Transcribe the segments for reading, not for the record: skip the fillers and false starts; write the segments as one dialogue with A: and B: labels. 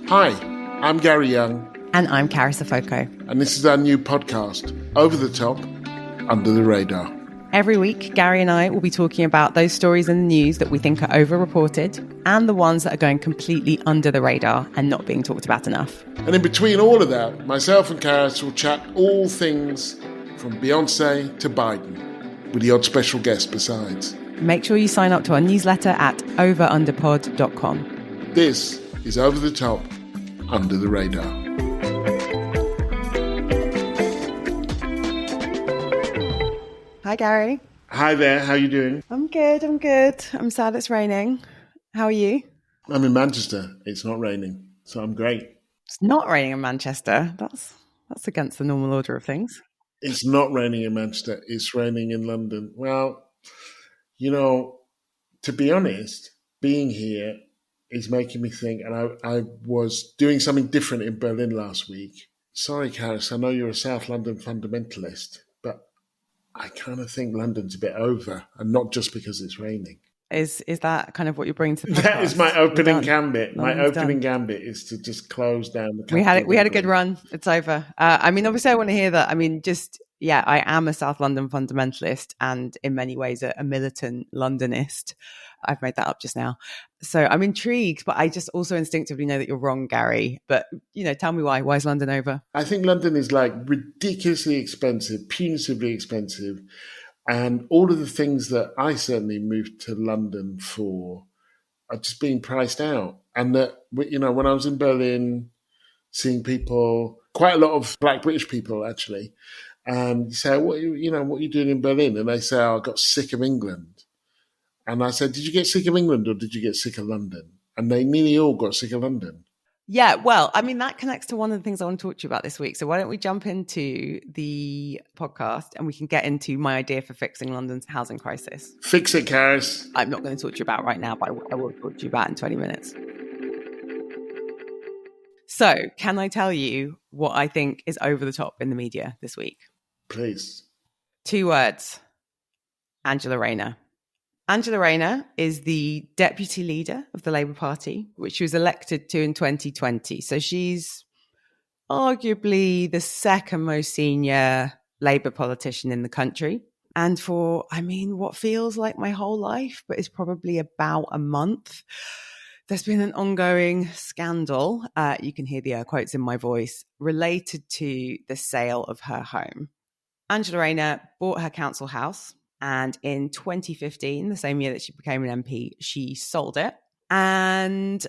A: Hi, I'm Gary Younge.
B: And I'm Carys.
A: And this is our new podcast, Over the Top, Under the Radar.
B: Every week, Gary and I will be talking about those stories in the news that we think are over-reported and the ones that are going completely under the radar and not being talked about enough.
A: And in between all of that, myself and Carys will chat all things from Beyonce to Biden, with the odd special guest besides.
B: Make sure you sign up to our newsletter at overunderpod.com.
A: This is Over the Top, Under the Radar.
B: Hi, Gary.
A: Hi there, how are you doing?
B: I'm good. I'm sad it's raining. How are you?
A: I'm in Manchester. It's not raining, so I'm great.
B: It's not raining in Manchester. That's against the normal order of things.
A: It's not raining in Manchester. It's raining in London. Well, you know, to be honest, being here is making me think, and I was doing something different in Berlin last week. Sorry, Carys, I know you're a South London fundamentalist, but I kind of think London's a bit over, and not just because it's raining.
B: Is that kind of what you're bringing to the podcast?
A: That is my opening gambit. My opening gambit is to just close down the.
B: We had a good run. It's over. I mean, obviously, I want to hear that. I mean, I am a South London fundamentalist, and in many ways, a militant Londonist. I've made that up just now. So I'm intrigued, but I just also instinctively know that you're wrong, Gary. But, tell me why. Why is London over?
A: I think London is like ridiculously expensive, punitively expensive. And all of the things that I certainly moved to London for are just being priced out. And that, when I was in Berlin, seeing people, quite a lot of Black British people actually, and you say, what are you doing in Berlin? And they say, I got sick of England. And I said, did you get sick of England or did you get sick of London? And they nearly all got sick of London.
B: Yeah, well, I mean, that connects to one of the things I want to talk to you about this week. So why don't we jump into the podcast and we can get into my idea for fixing London's housing crisis.
A: Fix it, Carys.
B: I'm not going to talk to you about right now, but I will talk to you about in 20 minutes. So can I tell you what I think is over the top in the media this week?
A: Please.
B: 2 words. Angela Rayner. Angela Rayner is the deputy leader of the Labour Party, which she was elected to in 2020. So she's arguably the second most senior Labour politician in the country. And for, what feels like my whole life, but is probably about a month, there's been an ongoing scandal, you can hear the air quotes in my voice, related to the sale of her home. Angela Rayner bought her council house. And in 2015, the same year that she became an MP, she sold it. And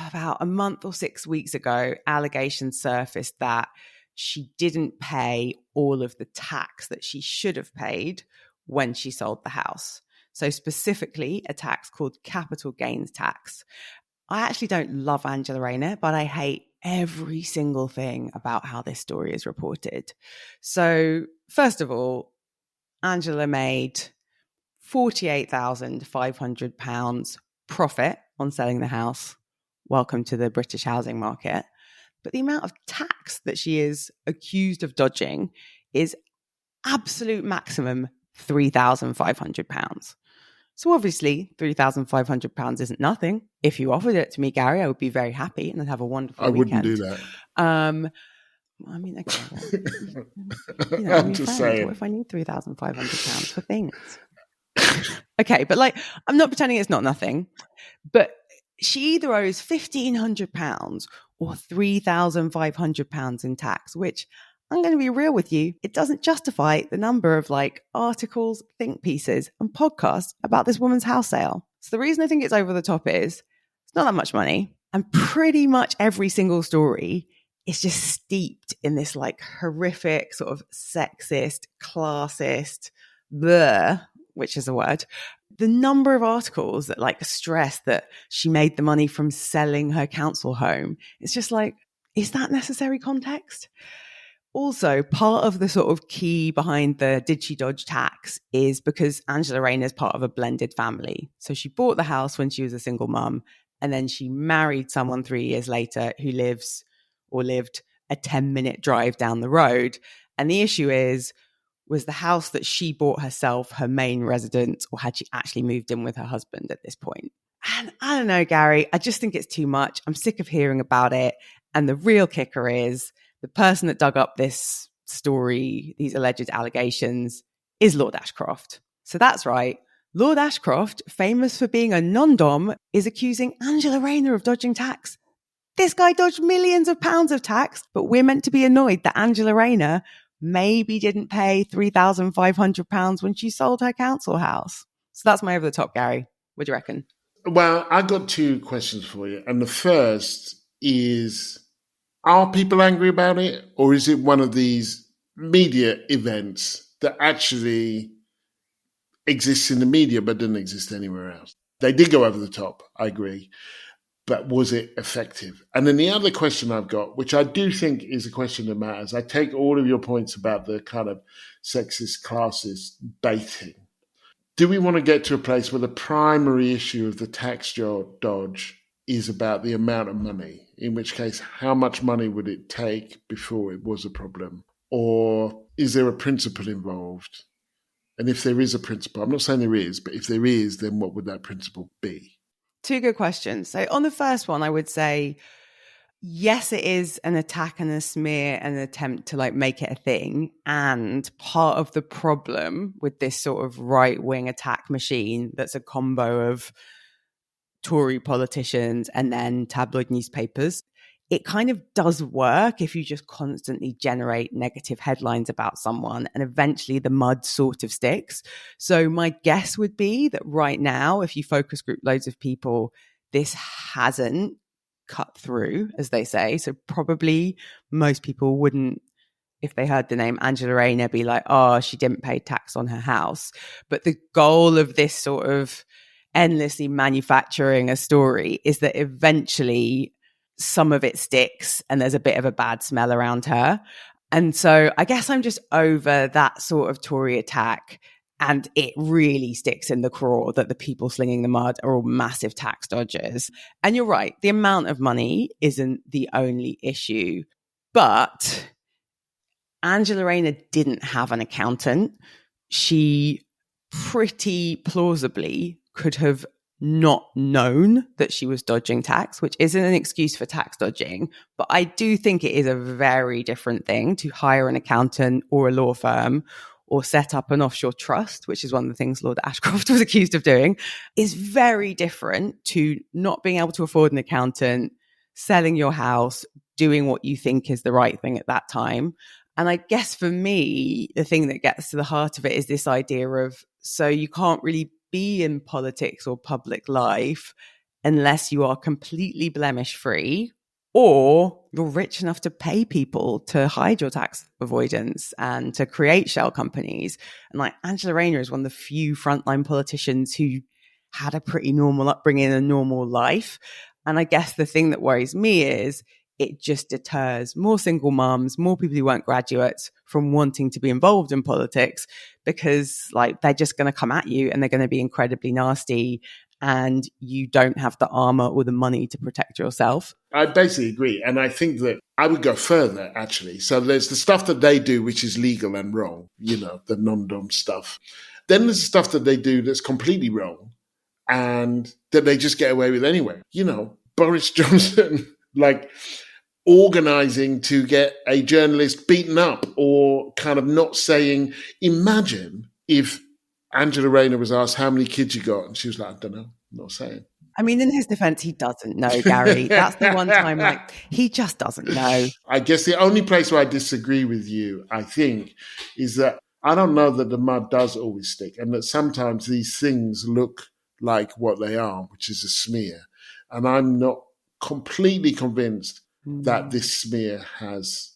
B: about a month or 6 weeks ago, allegations surfaced that she didn't pay all of the tax that she should have paid when she sold the house. So specifically, a tax called capital gains tax. I actually don't love Angela Rayner, but I hate every single thing about how this story is reported. So first of all, Angela made £48,500 profit on selling the house. Welcome to the British housing market. But the amount of tax that she is accused of dodging is absolute maximum £3,500. So obviously, £3,500 isn't nothing. If you offered it to me, Gary, I would be very happy and I'd have a wonderful weekend.
A: I wouldn't do that.
B: Okay.
A: I'm just saying.
B: What if I need £3,500 for things? Okay, but I'm not pretending it's not nothing. But she either owes £1,500 or £3,500 in tax, which I'm going to be real with you. It doesn't justify the number of articles, think pieces, and podcasts about this woman's house sale. So the reason I think it's over the top is it's not that much money, and pretty much every single story is just steeped in this horrific sort of sexist, classist, which is a word. The number of articles that stress that she made the money from selling her council home, it's just is that necessary context? Also, part of the sort of key behind the did she dodge tax is because Angela Rayner is part of a blended family. So she bought the house when she was a single mum, and then she married someone 3 years later who lived a 10-minute drive down the road. And the issue was the house that she bought herself her main residence, or had she actually moved in with her husband at this point? And I don't know, Gary, I just think it's too much. I'm sick of hearing about it. And the real kicker is the person that dug up this story, these alleged allegations, is Lord Ashcroft. So that's right. Lord Ashcroft, famous for being a non-dom, is accusing Angela Rayner of dodging tax. This guy dodged millions of pounds of tax, but we're meant to be annoyed that Angela Rayner maybe didn't pay £3,500 when she sold her council house. So that's my over the top, Gary. What do you reckon?
A: Well, I got two questions for you. And the first is, are people angry about it? Or is it one of these media events that actually exists in the media but doesn't exist anywhere else? They did go over the top, I agree. But was it effective? And then the other question I've got, which I do think is a question that matters, I take all of your points about the kind of sexist, classist baiting. Do we want to get to a place where the primary issue of the tax dodge is about the amount of money? In which case, how much money would it take before it was a problem? Or is there a principle involved? And if there is a principle, I'm not saying there is, but if there is, then what would that principle be?
B: Two good questions. So on the first one, I would say, yes, it is an attack and a smear and an attempt to like make it a thing. And part of the problem with this sort of right-wing attack machine that's a combo of Tory politicians and then tabloid newspapers, it kind of does work if you just constantly generate negative headlines about someone and eventually the mud sort of sticks. So my guess would be that right now, if you focus group loads of people, this hasn't cut through, as they say. So probably most people wouldn't, if they heard the name Angela Rayner, be like, oh, she didn't pay tax on her house. But the goal of this sort of endlessly manufacturing a story is that eventually some of it sticks and there's a bit of a bad smell around her. And so I guess I'm just over that sort of Tory attack. And it really sticks in the craw that the people slinging the mud are all massive tax dodgers. And you're right, the amount of money isn't the only issue. But Angela Rayner didn't have an accountant. She pretty plausibly could have not known that she was dodging tax, which isn't an excuse for tax dodging. But I do think it is a very different thing to hire an accountant or a law firm or set up an offshore trust, which is one of the things Lord Ashcroft was accused of doing, is very different to not being able to afford an accountant, selling your house, doing what you think is the right thing at that time. And I guess for me, the thing that gets to the heart of it is this idea of, so you can't really be in politics or public life unless you are completely blemish free or you're rich enough to pay people to hide your tax avoidance and to create shell companies. And like Angela Rayner is one of the few frontline politicians who had a pretty normal upbringing, a normal life. And I guess the thing that worries me is it just deters more single moms, more people who weren't graduates from wanting to be involved in politics because like they're just going to come at you and they're going to be incredibly nasty and you don't have the armor or the money to protect yourself.
A: I basically agree. And I think that I would go further, actually. So there's the stuff that they do, which is legal and wrong, you know, the non-dom stuff. Then there's the stuff that they do that's completely wrong and that they just get away with anyway. You know, Boris Johnson, like organizing to get a journalist beaten up or kind of not saying, imagine if Angela Rayner was asked how many kids you got and she was like, I don't know, not saying.
B: I mean, in his defense, he doesn't know, Gary. That's the one time, like, he just doesn't know.
A: I guess the only place where I disagree with you, I think, is that I don't know that the mud does always stick and that sometimes these things look like what they are, which is a smear. And I'm not completely convinced that this smear has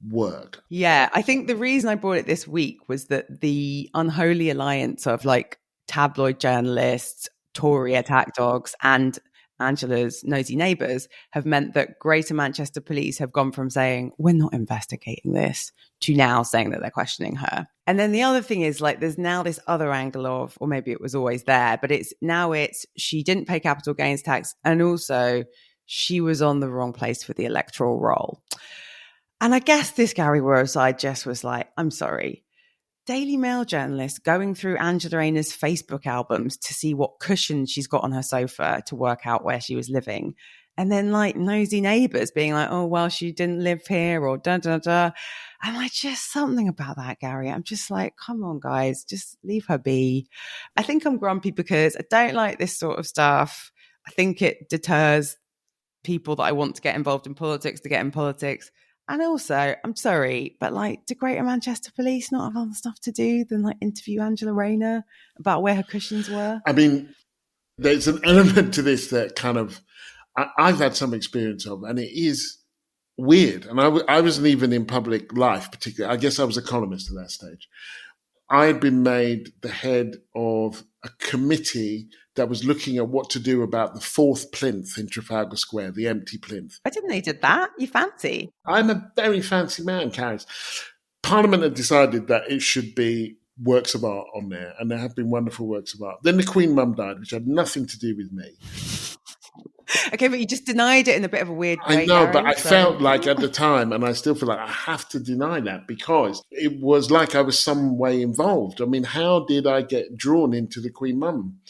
A: worked.
B: Yeah, I think the reason I brought it this week was that the unholy alliance of like tabloid journalists, Tory attack dogs, and Angela's nosy neighbours have meant that Greater Manchester Police have gone from saying, we're not investigating this, to now saying that they're questioning her. And then the other thing is like there's now this other angle of, or maybe it was always there, but it's she didn't pay capital gains tax and also she was on the wrong place for the electoral roll. And I guess this Gary Warside just was like, I'm sorry. Daily Mail journalist going through Angela Rayner's Facebook albums to see what cushions she's got on her sofa to work out where she was living. And then like nosy neighbours being like, oh, well, she didn't live here or da, da, da. And like just something about that, Gary. I'm just like, come on, guys, just leave her be. I think I'm grumpy because I don't like this sort of stuff. I think it deters people that I want to get involved in politics to get in politics. And also, I'm sorry, but like, do Greater Manchester Police not have other stuff to do than like interview Angela Rayner about where her cushions were?
A: I mean, there's an element to this that kind of I've had some experience of, and it is weird. And I wasn't even in public life particularly. I guess I was a columnist at that stage. I had been made the head of a committee that was looking at what to do about the fourth plinth in Trafalgar Square, the empty plinth.
B: I didn't know you did that. You fancy.
A: I'm a very fancy man, Carys. Parliament had decided that it should be works of art on there, and there have been wonderful works of art. Then the Queen Mum died, which had nothing to do with me.
B: Okay, but you just denied it in a bit of a weird way.
A: I know,
B: Gary,
A: but I felt like at the time, and I still feel like I have to deny that because it was like I was some way involved. I mean, how did I get drawn into the Queen Mum?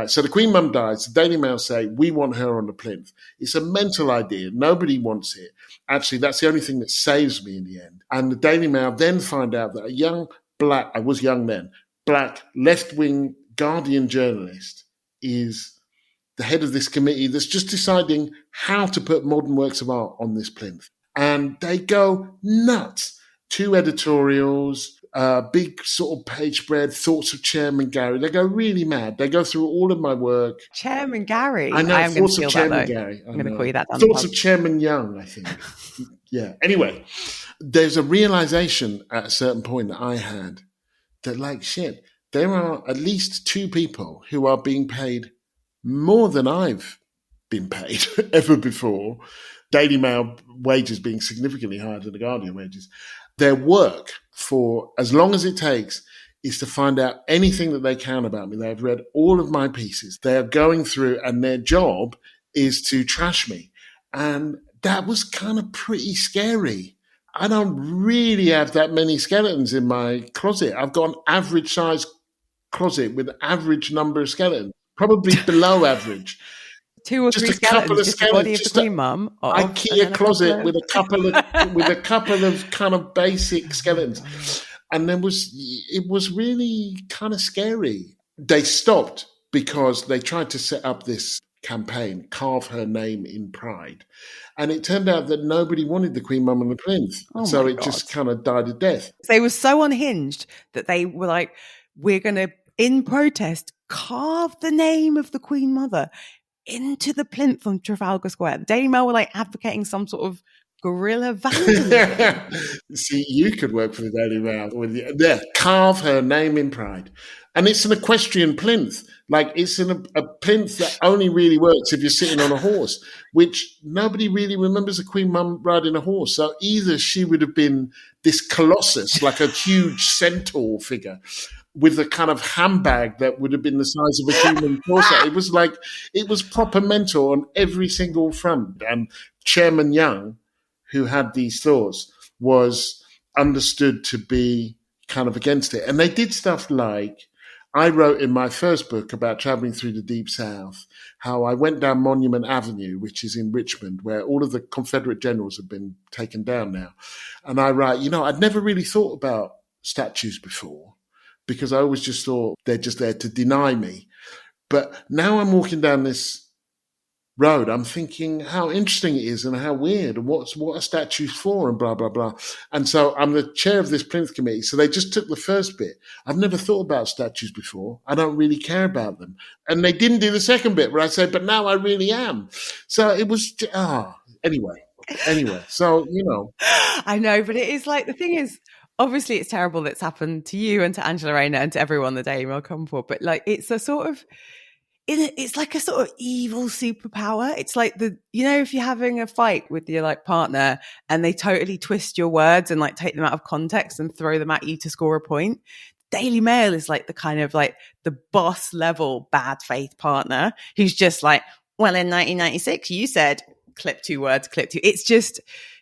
A: So the Queen Mum dies. The Daily Mail say, we want her on the plinth. It's a mental idea. Nobody wants it. Actually, that's the only thing that saves me in the end. And the Daily Mail then find out that a young black, I was young then, black left-wing Guardian journalist is the head of this committee that's just deciding how to put modern works of art on this plinth. And they go nuts. 2 editorials, big sort of page spread, thoughts of Chairman Gary. They go really mad. They go through all of my work.
B: Chairman Gary.
A: I know,
B: I am
A: thoughts
B: going
A: of
B: to steal
A: Chairman
B: that,
A: Gary.
B: I'm going to call you that.
A: Thoughts of Chairman Younge, I think. Yeah. Anyway, there's a realization at a certain point that I had that like, shit, there are at least 2 people who are being paid more than I've been paid ever before. Daily Mail wages being significantly higher than the Guardian wages. Their work for as long as it takes is to find out anything that they can about me. They've read all of my pieces. They are going through and their job is to trash me. And that was kind of pretty scary. I don't really have that many skeletons in my closet. I've got an average size closet with an average number of skeletons. Probably below average.
B: 2 or 3 skeletons, just the body of the Queen Mum.
A: IKEA closet with a couple of kind of basic skeletons, and it was really kind of scary. They stopped because they tried to set up this campaign, carve her name in pride, and it turned out that nobody wanted the Queen Mum on the plinth, so it just kind of died a death.
B: They were so unhinged that they were like, "We're going to, in protest, carve the name of the Queen Mother into the plinth on Trafalgar Square." The Daily Mail were like advocating some sort of guerrilla vandalism.
A: See, you could work for the Daily Mail. Carve her name in pride. And it's an equestrian plinth. Like, it's a plinth that only really works if you're sitting on a horse, which nobody really remembers a Queen Mum riding a horse. So either she would have been this colossus, like a huge centaur figure, with a kind of handbag that would have been the size of a human torso. It was proper mental on every single front. And Chairman Younge, who had these thoughts, was understood to be kind of against it. And they did stuff like, I wrote in my first book about traveling through the Deep South, how I went down Monument Avenue, which is in Richmond, where all of the Confederate generals have been taken down now. And I write, I'd never really thought about statues before, because I always just thought they're just there to deny me. But now I'm walking down this road, I'm thinking how interesting it is and how weird and what are statues for and blah, blah, blah. And so I'm the chair of this plinth committee. So they just took the first bit. I've never thought about statues before. I don't really care about them. And they didn't do the second bit where I said, but now I really am. So it was, anyway. So,
B: I know, but it is like, the thing is, obviously it's terrible that's happened to you and to Angela Rayner and to everyone the Daily Mail come for, but like, it's a sort of, it's like a sort of evil superpower. It's like if you're having a fight with your like partner and they totally twist your words and like take them out of context and throw them at you to score a point. Daily Mail is like the kind of like the boss level bad faith partner who's just like, well, in 1996, you said clip 2 words, clip 2. It's just,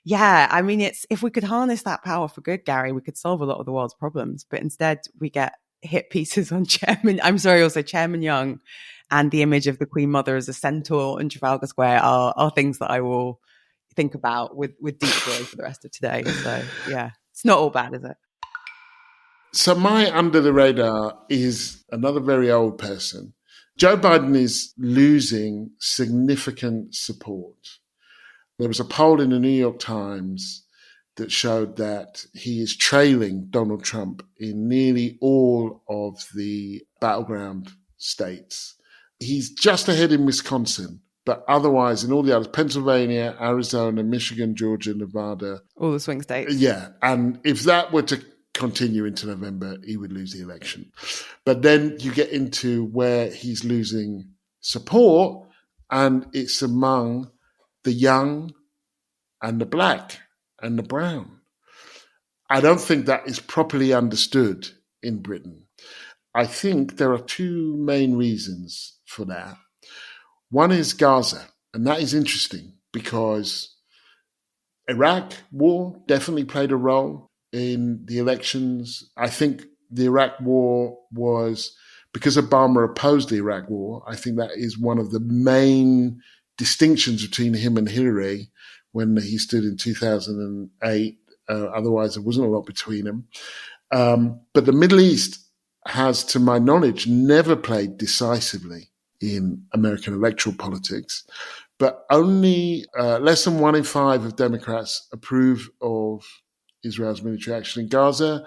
B: Yeah, I mean, if we could harness that power for good, Gary, we could solve a lot of the world's problems. But instead, we get hit pieces on Chairman Younge, and the image of the Queen Mother as a centaur in Trafalgar Square are things that I will think about with deep joy for the rest of today. So yeah, it's not all bad, is it?
A: So my under the radar is another very old person. Joe Biden is losing significant support. There was a poll in the New York Times that showed that he is trailing Donald Trump in nearly all of the battleground states. He's just ahead in Wisconsin, but otherwise in all the others, Pennsylvania, Arizona, Michigan, Georgia, Nevada.
B: All the swing states.
A: Yeah. And if that were to continue into November, he would lose the election. But then you get into where he's losing support, and it's among the young and the black and the brown. I don't think that is properly understood in Britain. I think there are two main reasons for that. One is Gaza, and that is interesting because Iraq war definitely played a role in the elections. I think the Iraq war was, because Obama opposed the Iraq war, I think that is one of the main distinctions between him and Hillary when he stood in 2008. Otherwise, there wasn't a lot between them. But the Middle East has, to my knowledge, never played decisively in American electoral politics. But only less than 1 in 5 of Democrats approve of Israel's military action in Gaza.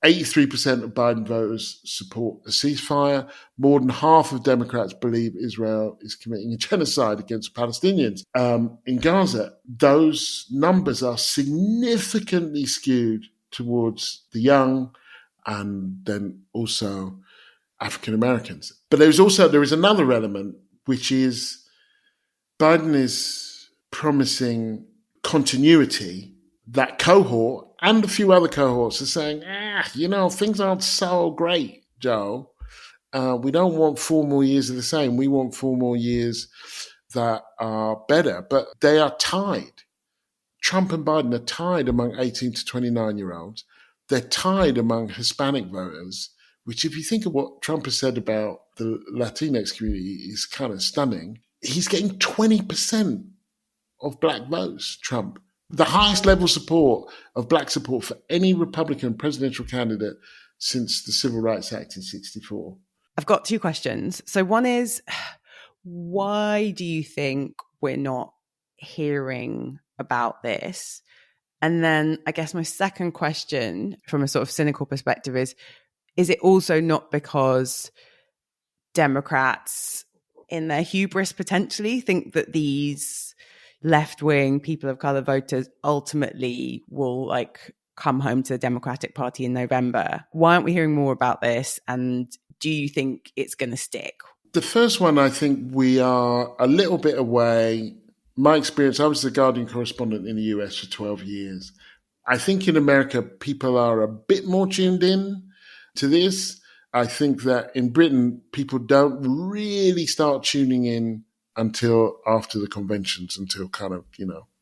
A: 83% of Biden voters support a ceasefire. More than half of Democrats believe Israel is committing a genocide against Palestinians. In Gaza, those numbers are significantly skewed towards the young and then also African Americans. But there is another element, which is Biden is promising continuity. That cohort and a few other cohorts are saying, things aren't so great, Joe. We don't want 4 more years of the same. We want 4 more years that are better. But they are tied. Trump and Biden are tied among 18 to 29-year-olds. They're tied among Hispanic voters, which, if you think of what Trump has said about the Latinx community, is kind of stunning. He's getting 20% of black votes, Trump. The highest level support of black support for any Republican presidential candidate since the Civil Rights Act in 1964.
B: I've got 2 questions. So one is, why do you think we're not hearing about this? And then I guess my second question from a sort of cynical perspective is it also not because Democrats in their hubris potentially think that these left-wing people of color voters ultimately will come home to the Democratic Party in November? Why aren't we hearing more about this? And do you think it's going to stick?
A: The first one, I think we are a little bit away. My experience, I was the Guardian correspondent in the US for 12 years. I think in America, people are a bit more tuned in to this. I think that in Britain, people don't really start tuning in until after the conventions, until kind of,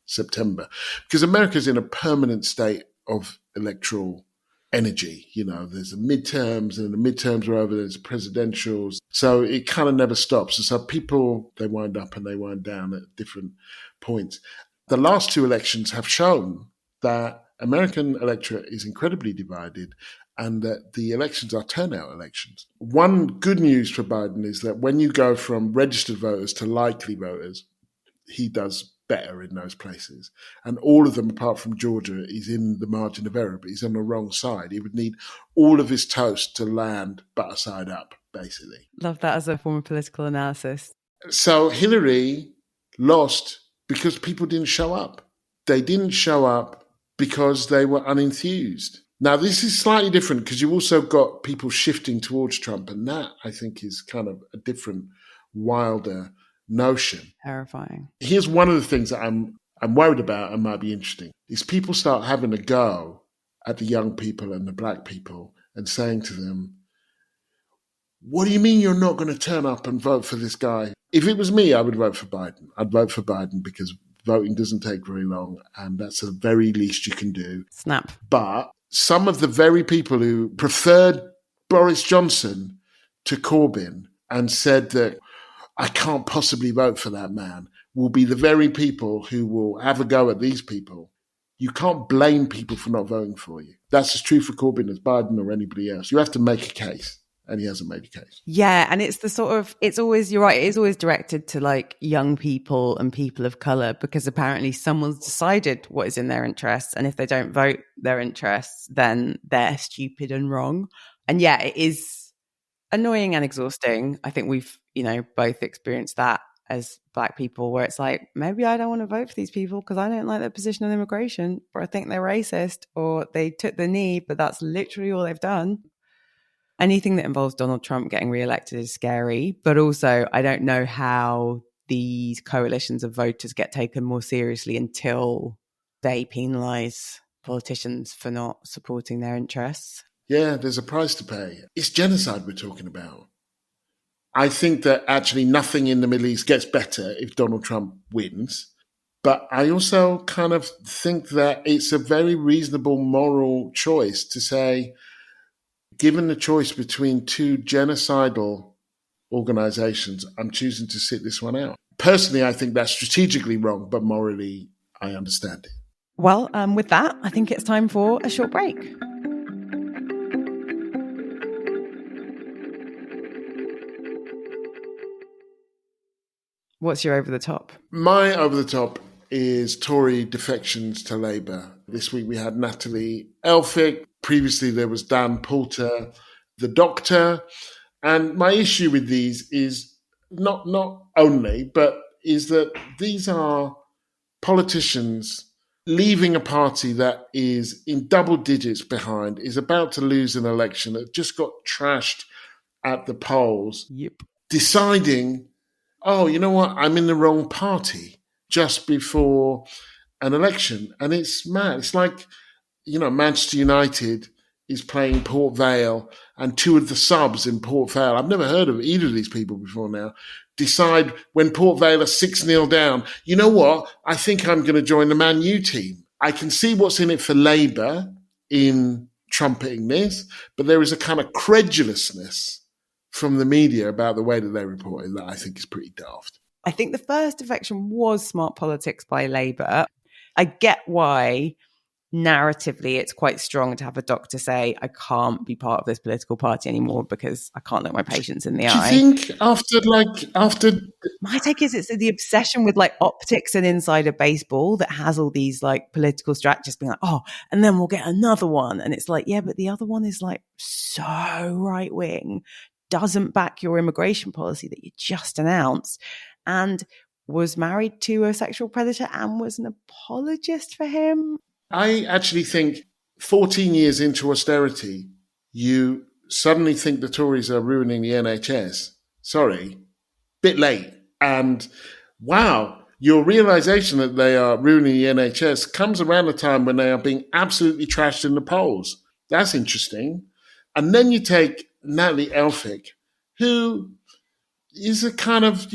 A: September. Because America's in a permanent state of electoral energy. There's the midterms, and the midterms are over, there's presidentials. So it kind of never stops. And so people, they wind up and they wind down at different points. The last 2 elections have shown that American electorate is incredibly divided and that the elections are turnout elections. One good news for Biden is that when you go from registered voters to likely voters, he does better in those places. And all of them, apart from Georgia, is in the margin of error, but he's on the wrong side. He would need all of his toast to land butter side up, basically.
B: Love that as a form of political analysis.
A: So Hillary lost because people didn't show up. They didn't show up because they were unenthused. Now, this is slightly different because you've also got people shifting towards Trump, and that, I think, is kind of a different, wilder notion.
B: Terrifying.
A: Here's one of the things that I'm worried about and might be interesting, is people start having a go at the young people and the black people and saying to them, what do you mean you're not going to turn up and vote for this guy? If it was me, I would vote for Biden. I'd vote for Biden because voting doesn't take very long, and that's the very least you can do.
B: Snap.
A: But some of the very people who preferred Boris Johnson to Corbyn and said that I can't possibly vote for that man will be the very people who will have a go at these people. You can't blame people for not voting for you. That's as true for Corbyn as Biden or anybody else. You have to make a case. And he hasn't made a case.
B: Yeah, and it's it's always, you're right, it is always directed to like young people and people of colour, because apparently someone's decided what is in their interests. And if they don't vote their interests, then they're stupid and wrong. And yeah, it is annoying and exhausting. I think we've, both experienced that as Black people, where it's like, maybe I don't want to vote for these people because I don't like their position on immigration, or I think they're racist, or they took the knee, but that's literally all they've done. Anything that involves Donald Trump getting reelected is scary, but also I don't know how these coalitions of voters get taken more seriously until they penalise politicians for not supporting their interests.
A: Yeah, there's a price to pay. It's genocide we're talking about. I think that actually nothing in the Middle East gets better if Donald Trump wins. But I also kind of think that it's a very reasonable moral choice to say, given the choice between two genocidal organizations, I'm choosing to sit this one out. Personally, I think that's strategically wrong, but morally, I understand it.
B: Well, with that, I think it's time for a short break. What's your over the top?
A: My over the top is Tory defections to Labour. This week we had Natalie Elphicke. Previously there was Dan Poulter, the doctor. And my issue with these is not only, but is that these are politicians leaving a party that is in double digits behind, is about to lose an election, that just got trashed at the polls.
B: Yep.
A: Deciding, oh, you know what, I'm in the wrong party just before an election. And it's mad. It's like, Manchester United is playing Port Vale, and two of the subs in Port Vale, I've never heard of either of these people before now, decide when Port Vale are 6-0 down, you know what, I think I'm going to join the Man U team. I can see what's in it for Labour in trumpeting this, but there is a kind of credulousness from the media about the way that they report it that I think is pretty daft.
B: I think the first defection was smart politics by Labour. I get why narratively it's quite strong to have a doctor say, I can't be part of this political party anymore because I can't look my patients in the eye.
A: Do you think after
B: my take is it's the obsession with like optics and insider baseball that has all these like political strategists being like, oh, and then we'll get another one. And it's like, yeah, but the other one is like so right wing, doesn't back your immigration policy that you just announced, and was married to a sexual predator and was an apologist for him.
A: I actually think 14 years into austerity, you suddenly think the Tories are ruining the NHS. Sorry, bit late. And wow, your realization that they are ruining the NHS comes around the time when they are being absolutely trashed in the polls. That's interesting. And then you take Natalie Elphicke, who is a kind of,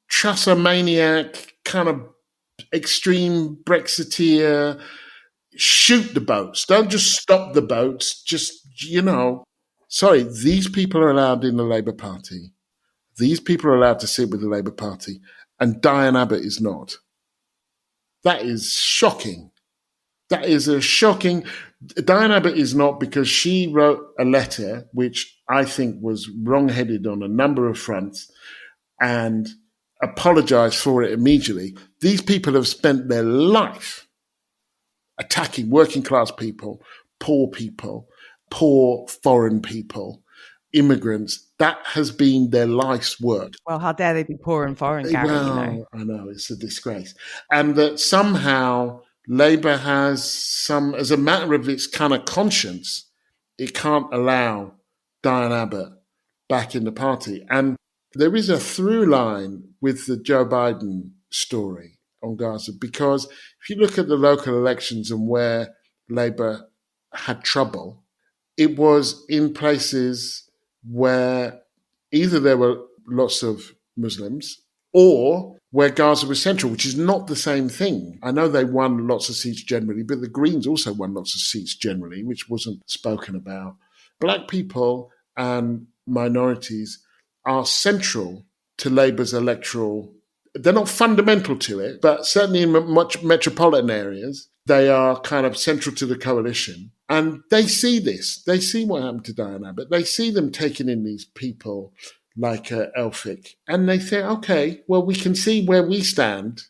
A: trusser maniac, kind of extreme Brexiteer. Shoot the boats. Don't just stop the boats. Just, sorry, these people are allowed in the Labour Party. These people are allowed to sit with the Labour Party. And Diane Abbott is not. That is shocking. That is a shocking... Diane Abbott is not, because she wrote a letter which I think was wrong-headed on a number of fronts and apologised for it immediately. These people have spent their life attacking working class people, poor foreign people, immigrants. That has been their life's work.
B: Well, how dare they be poor and foreign, Gary,
A: I know, it's a disgrace. And that somehow Labour has as a matter of its kind of conscience, it can't allow Diane Abbott back in the party. And there is a through line with the Joe Biden story on Gaza, because if you look at the local elections and where Labour had trouble, it was in places where either there were lots of Muslims or where Gaza was central, which is not the same thing. I know they won lots of seats generally, but the Greens also won lots of seats generally, which wasn't spoken about. Black people and minorities are central to Labour's electoral. They're not fundamental to it, but certainly in much metropolitan areas, they are kind of central to the coalition. And they see this. They see what happened to Diane Abbott. They see them taking in these people like Elphick. And they say, okay, well, we can see where we stand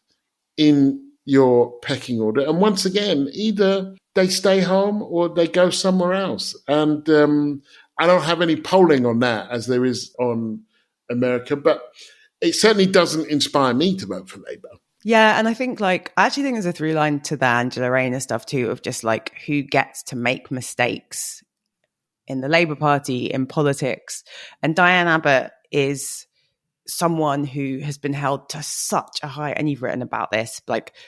A: in your pecking order. And once again, either they stay home or they go somewhere else. And I don't have any polling on that as there is on America, but it certainly doesn't inspire me to vote for Labour.
B: Yeah, and I think I actually think there's a through line to the Angela Rayner stuff too, of just who gets to make mistakes in the Labour Party, in politics. And Diane Abbott is someone who has been held to such a high, and you've written about this,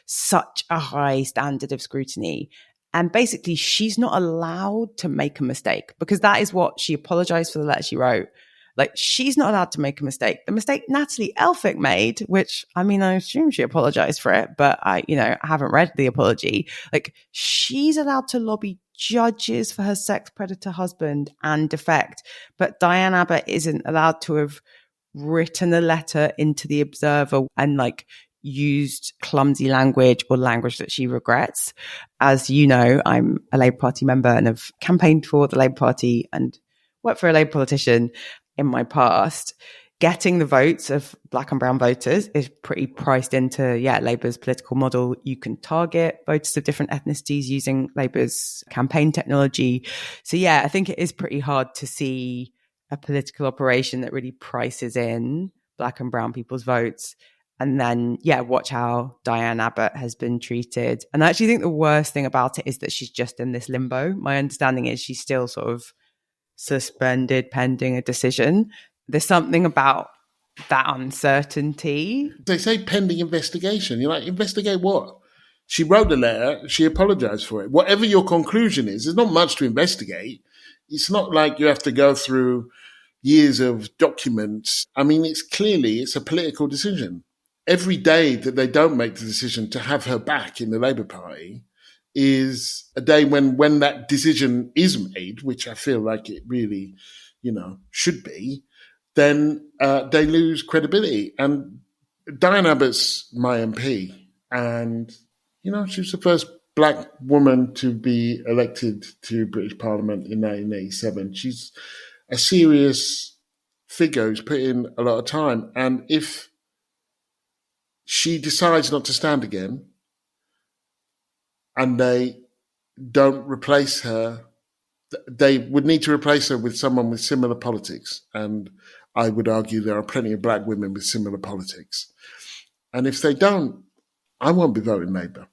B: such a high standard of scrutiny. And basically she's not allowed to make a mistake, because that is what she apologized for the letter she wrote. She's not allowed to make a mistake. The mistake Natalie Elphick made, which, I assume she apologized for it, but I haven't read the apology. She's allowed to lobby judges for her sex predator husband and defect. But Diane Abbott isn't allowed to have written a letter into the Observer and used clumsy language or language that she regrets. As you know, I'm a Labour Party member and have campaigned for the Labour Party and worked for a Labour politician in my past. Getting the votes of Black and brown voters is pretty priced into, Labour's political model. You can target voters of different ethnicities using Labour's campaign technology. So I think it is pretty hard to see a political operation that really prices in Black and brown people's votes. And then, watch how Diane Abbott has been treated. And I actually think the worst thing about it is that she's just in this limbo. My understanding is she's still sort of suspended pending a decision. There's something about that uncertainty.
A: They say pending investigation. You're like, investigate what? She wrote the letter. She apologized for it. Whatever your conclusion is, there's not much to investigate. It's not like you have to go through years of documents. It's a political decision. Every day that they don't make the decision to have her back in the Labour Party is a day when that decision is made, which I feel like it really, should be, then they lose credibility. And Diane Abbott's my MP, and, she was the first Black woman to be elected to British Parliament in 1987. She's a serious figure who's put in a lot of time. And if she decides not to stand again, and they don't replace her, they would need to replace her with someone with similar politics. And I would argue there are plenty of Black women with similar politics. And if they don't, I won't be voting Labour.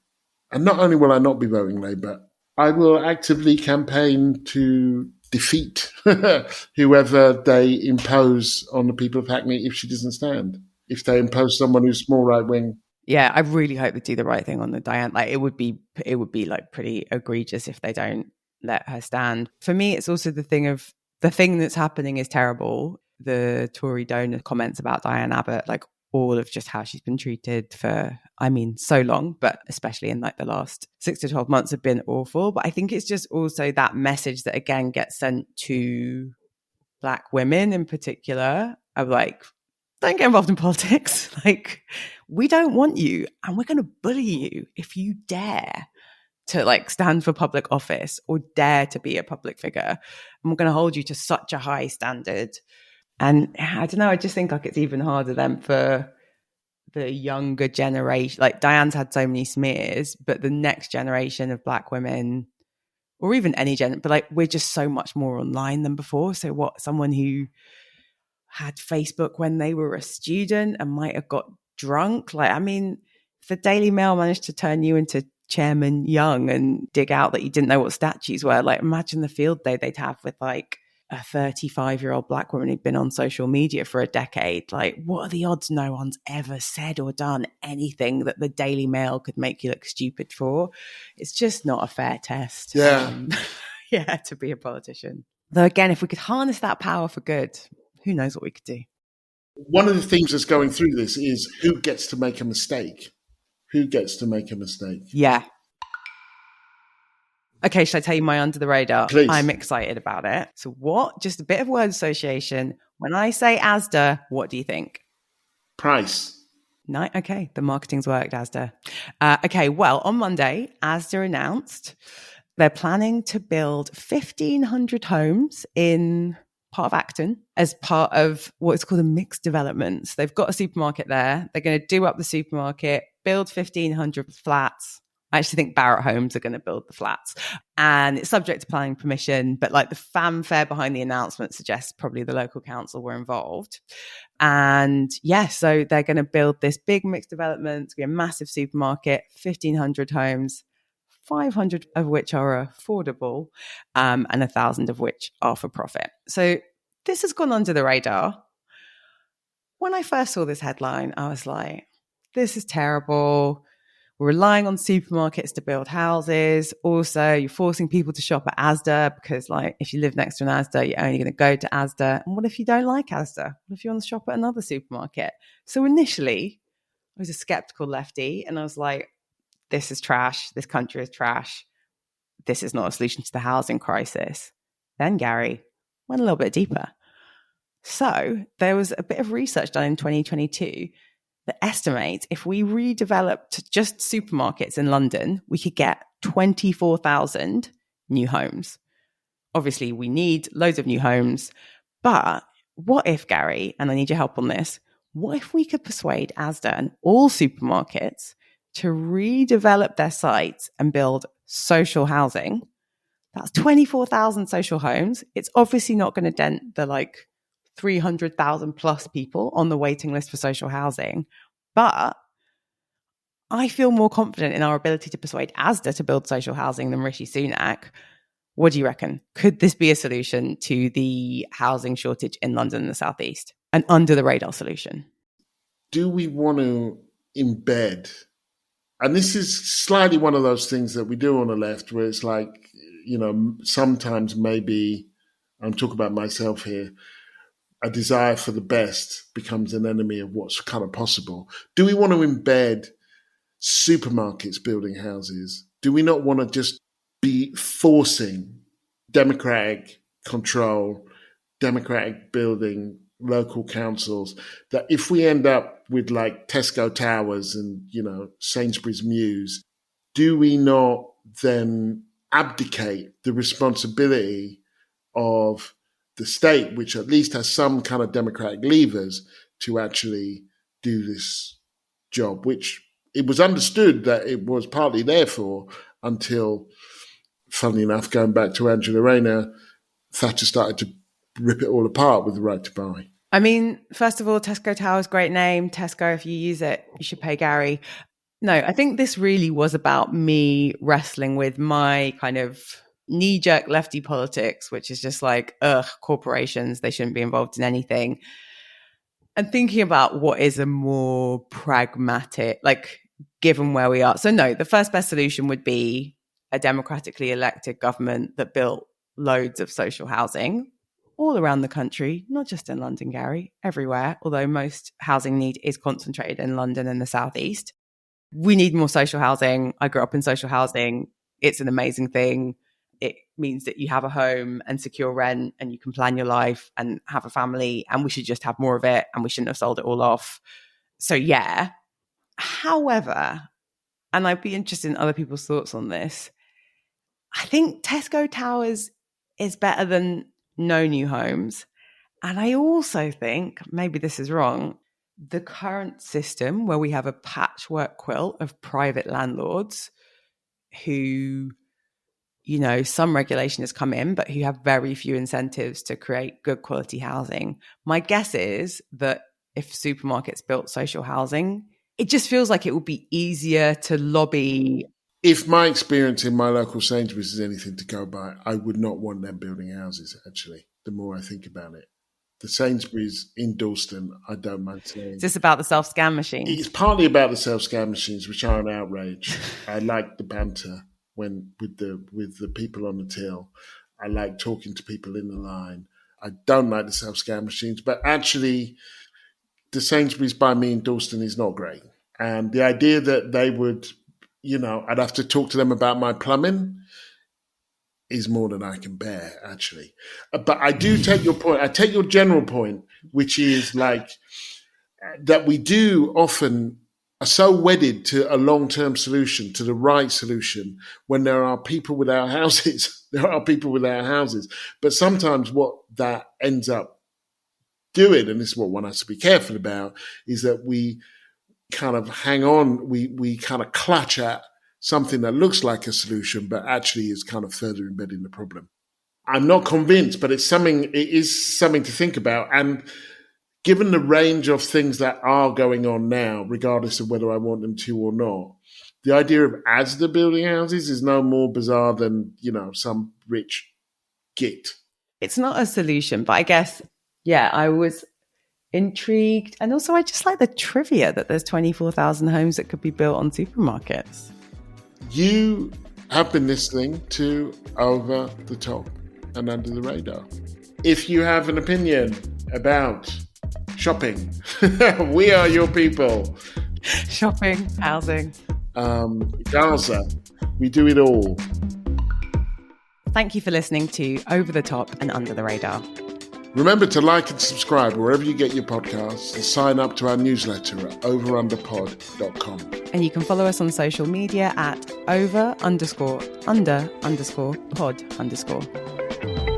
A: And not only will I not be voting Labour, I will actively campaign to defeat whoever they impose on the people of Hackney if she doesn't stand. If they impose someone who's more right-wing.
B: Yeah, I really hope they do the right thing on the Diane. It would be pretty egregious if they don't let her stand. For me, it's also the thing that's happening is terrible. The Tory donor comments about Diane Abbott, all of just how she's been treated for, so long, but especially in the last 6 to 12 months have been awful. But I think it's just also that message that again gets sent to Black women in particular of don't get involved in politics. We don't want you, and we're going to bully you if you dare to stand for public office or dare to be a public figure. And we're going to hold you to such a high standard. And I don't know, I just think it's even harder then for the younger generation. Diane's had so many smears, but the next generation of Black women, or even any but we're just so much more online than before. So what, someone who had Facebook when they were a student and might have got drunk. If the Daily Mail managed to turn you into Chairman Younge and dig out that you didn't know what statues were, imagine the field day they'd have with a 35-year-old Black woman who'd been on social media for a decade. What are the odds no one's ever said or done anything that the Daily Mail could make you look stupid for? It's just not a fair test. To be a politician. Though again, if we could harness that power for good, who knows what we could do.
A: One of the themes that's going through this is who gets to make a mistake. Who gets to make a mistake?
B: Yeah. Okay, should I tell you my under the radar?
A: Please.
B: I'm excited about it. So what? Just a bit of word association. When I say Asda, what do you think?
A: Price.
B: No, okay, the marketing's worked, Asda. Okay, well, on Monday, Asda announced they're planning to build 1,500 homes in part of Acton as part of what's called a mixed development. So they've got a supermarket there. They're going to do up the supermarket, build 1,500 flats. I actually think Barratt Homes are going to build the flats, and it's subject to planning permission. But like the fanfare behind the announcement suggests probably the local council were involved. And yeah, so they're going to build this big mixed development. It's going to be a massive supermarket, 1,500 homes, 500 of which are affordable, and 1,000 of which are for profit. So this has gone under the radar. When I first saw this headline, I was like, this is terrible. We're relying on supermarkets to build houses. Also, you're forcing people to shop at Asda because, like, if you live next to an Asda, you're only going to go to Asda. And what if you don't like Asda? What if you want to shop at another supermarket? So initially, I was a skeptical lefty, and I was like, this is trash. This country is trash. This is not a solution to the housing crisis. Then Gary went a little bit deeper. So there was a bit of research done in 2022 that estimates if we redeveloped just supermarkets in London, we could get 24,000 new homes. Obviously, we need loads of new homes. But what if, Gary, and I need your help on this, what if we could persuade Asda and all supermarkets to redevelop their sites and build social housing? That's 24,000 social homes. It's obviously not going to dent the 300,000 plus people on the waiting list for social housing. But I feel more confident in our ability to persuade Asda to build social housing than Rishi Sunak. What do you reckon? Could this be a solution to the housing shortage in London and the South East? An under the radar solution?
A: Do we want to embed, and this is slightly one of those things that we do on the left where it's like, sometimes maybe, I'm talking about myself here, a desire for the best becomes an enemy of what's kind of possible. Do we want to embed supermarkets building houses? Do we not want to just be forcing democratic control, democratic building, local councils, that if we end up with like Tesco Towers and, Sainsbury's Mews, do we not then abdicate the responsibility of the state, which at least has some kind of democratic levers, to actually do this job, which it was understood that it was partly there for until, funnily enough, going back to Angela Rayner, Thatcher started to rip it all apart with the right to buy.
B: I mean, first of all, Tesco Towers, great name. Tesco, if you use it, you should pay Gary. No, I think this really was about me wrestling with my kind of knee-jerk lefty politics, which is just like, corporations, they shouldn't be involved in anything. And thinking about what is a more pragmatic, given where we are. So no, the first best solution would be a democratically elected government that built loads of social housing all around the country, not just in London, Gary, everywhere, although most housing need is concentrated in London and the South East. We need more social housing. I grew up in social housing. It's an amazing thing. It means that you have a home and secure rent and you can plan your life and have a family, and we should just have more of it and we shouldn't have sold it all off. So yeah. However, and I'd be interested in other people's thoughts on this, I think Tesco Towers is better than no new homes. And I also think, maybe this is wrong, the current system where we have a patchwork quilt of private landlords who, some regulation has come in, but who have very few incentives to create good quality housing. My guess is that if supermarkets built social housing, it just feels like it would be easier to lobby.
A: If my experience in my local Sainsbury's is anything to go by, I would not want them building houses, actually, the more I think about it. The Sainsbury's in Dalston, I don't mind saying.
B: Is this about the self-scan machines?
A: It's partly about the self-scan machines, which are an outrage. I like the banter with the people on the till. I like talking to people in the line. I don't like the self-scan machines, but actually the Sainsbury's by me in Dalston is not great. And the idea that they would, I'd have to talk to them about my plumbing is more than I can bear, actually. But I do take your point. I take your general point, which is like that we do often are so wedded to a long-term solution, to the right solution, when there are people without houses. There are people without houses. But sometimes what that ends up doing, and this is what one has to be careful about, is that we kind of hang on, we kind of clutch at something that looks like a solution, but actually is kind of further embedding the problem. I'm not convinced, but it is something to think about. And given the range of things that are going on now, regardless of whether I want them to or not, the idea of Asda building houses is no more bizarre than, some rich git.
B: It's not a solution, but I guess, I was intrigued. And also I just like the trivia that there's 24,000 homes that could be built on supermarkets.
A: You have been listening to Over the Top and Under the Radar. If you have an opinion about shopping, we are your people.
B: Shopping, housing.
A: Gaza, we do it all.
B: Thank you for listening to Over the Top and Under the Radar.
A: Remember to like and subscribe wherever you get your podcasts and sign up to our newsletter at overunderpod.com.
B: And you can follow us on social media at over_under_pod_.